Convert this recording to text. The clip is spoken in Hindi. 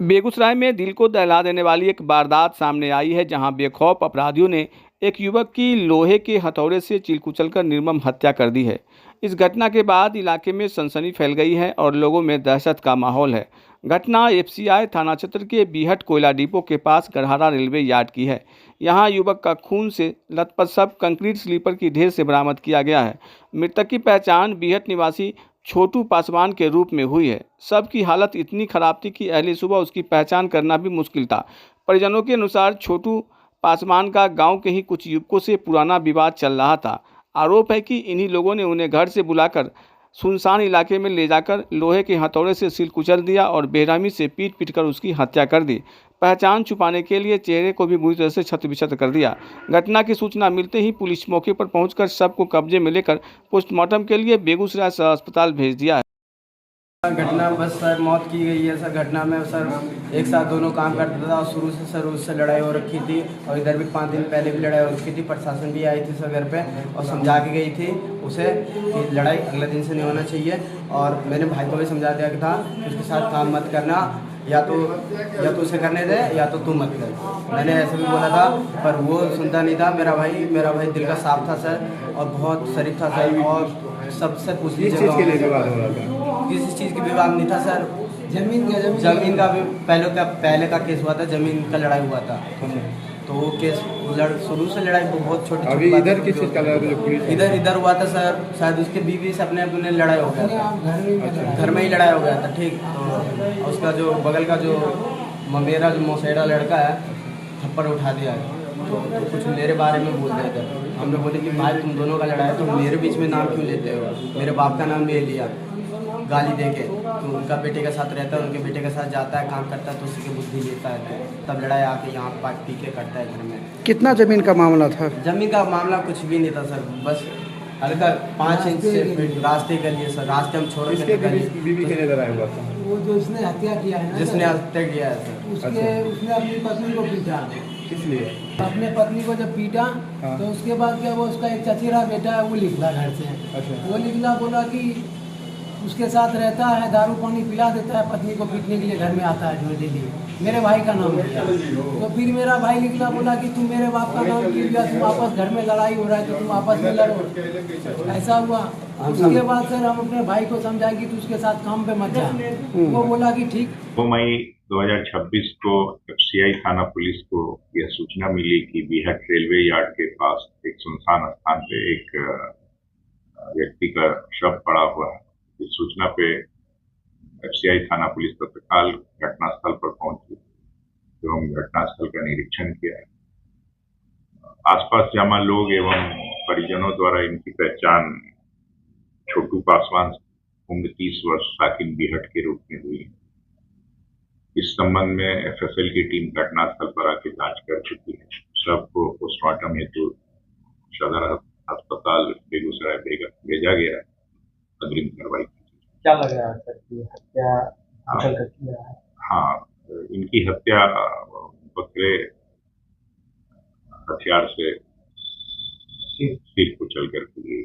बेगूसराय में दिल को दहला देने वाली एक वारदात सामने आई है, जहां बेखौफ अपराधियों ने एक युवक की लोहे के हथौड़े से चिलकुचलकर निर्मम हत्या कर दी है। इस घटना के बाद इलाके में सनसनी फैल गई है और लोगों में दहशत का माहौल है। घटना एफसीआई थाना क्षेत्र के बीहट कोयला डिपो के पास गढ़हरा रेलवे यार्ड की है। यहां युवक का खून से लथपथ शव कंक्रीट स्लीपर की ढेर से बरामद किया गया है। मृतक की पहचान बीहट निवासी छोटू पासवान के रूप में हुई है। शव की हालत इतनी खराब थी कि अहले सुबह उसकी पहचान करना भी मुश्किल था। परिजनों के अनुसार छोटू पासवान का गांव के ही कुछ युवकों से पुराना विवाद चल रहा था। आरोप है कि इन्हीं लोगों ने उन्हें घर से बुलाकर सुनसान इलाके में ले जाकर लोहे के हथौड़े से सिर कुचल दिया और बेरहमी से पीट पीट कर उसकी हत्या कर दी। पहचान छुपाने के लिए चेहरे को भी बुरी तरह से क्षत विक्षत कर दिया। घटना की सूचना मिलते ही पुलिस मौके पर पहुंचकर शव को कब्जे में लेकर पोस्टमार्टम के लिए बेगूसराय सदर अस्पताल भेज दिया है। घटना बस सर मौत की गई है सर। घटना में सर एक साथ दोनों काम करता था और शुरू से सर उससे लड़ाई हो रखी थी और इधर भी 5 दिन पहले भी लड़ाई हो रखी थी। प्रशासन भी आई थी सर घर पे और समझा के गई थी उसे कि लड़ाई अगले दिन से नहीं होना चाहिए। और मैंने भाई को भी समझा दिया था कि उसके साथ काम मत करना, या तो उसे करने दे या तो तू मत कर। मैंने ऐसे भी बोला था पर वो सुनता नहीं था। मेरा भाई दिल का साफ था सर और बहुत शरीफ था सर। और सबसे पूछ लीजिए किसी चीज़ की विवाद नहीं था सर। जमीन का भी पहले का केस हुआ था, जमीन का लड़ाई हुआ था। तो वो केस शुरू से लड़ाई बहुत छोटी इधर किस चीज़ का लड़ाई? इधर हुआ था सर। शायद उसके बीवी से अपने लड़ाई हो गया था, घर में ही लड़ाई हो गया था। ठीक, तो उसका जो बगल का जो मेरा जो मौसेरा लड़का है थप्पड़ उठा दिया है। तो कुछ मेरे बारे में बोल रहे थे। हमने बोले कि भाई तुम दोनों का लड़ाई है तो मेरे बीच में नाम क्यों लेते हो? मेरे बाप का नाम ले लिया गाली दे के। तो उनका बेटे के साथ रहता है, उनके बेटे के साथ जाता है, काम करता है, तो उसी की बुद्धि लेता है। तो तब लड़ाई आके यहाँ पार्ट पी के करता है घर में। कितना जमीन का मामला था? जमीन का मामला कुछ भी नहीं था सर, बस हल्का 5 इंच से रास्ते के लिए सर। रास्ते हम छोड़ के बीवी के लिए लड़ाई हुआ था? वो जो इसने हत्या किया है ना, जिसने हत्या किया है सर, उसने अपनी पत्नी को पीटा। इसलिए अपने पत्नी को जब पीटा तो उसके बाद क्या वो उसका एक चचेरा बेटा है वो निकला घर से। वो निकला, बोला कि उसके साथ रहता है, दारू पानी पिला देता है, पत्नी को पीटने के लिए घर में आता है डेली। मेरे भाई का नाम लिया। तो फिर मेरा भाई निकला, बोला कि तुम मेरे बाप का नाम क्यों लिया? तुम आपस घर में लड़ाई हो रहा है तो तुम आपस में लड़ो। ऐसा हुआ। उसके बाद सर हम अपने भाई को समझाए कि तू उसके साथ काम पे मत जा। वो बोला कि ठीक। 2 मई 2026 को एफसीआई थाना पुलिस को यह सूचना मिली कि बीहट रेलवे यार्ड के पास एक सुनसान स्थान पे एक व्यक्ति का शव पड़ा हुआ है। इस सूचना पे एफसीआई थाना पुलिस तत्काल घटनास्थल पर पहुंची एवं घटनास्थल का निरीक्षण किया। आसपास जमा लोग एवं परिजनों द्वारा इनकी पहचान छोटू पासवान उम्र 30 वर्ष साकिन बीहट के रूप में हुई। इस संबंध में एफएसएल की टीम घटनास्थल पर आके जांच कर चुकी है। शव को पोस्टमार्टम हेतु सदर अस्पताल बेगूसराय भेजा गया है। अग्रिम कार्रवाई क्या लग रहा है सर कि हत्या किया है? हाँ, इनकी हत्या बकरे हथियार से सिर कुचल कर की गई।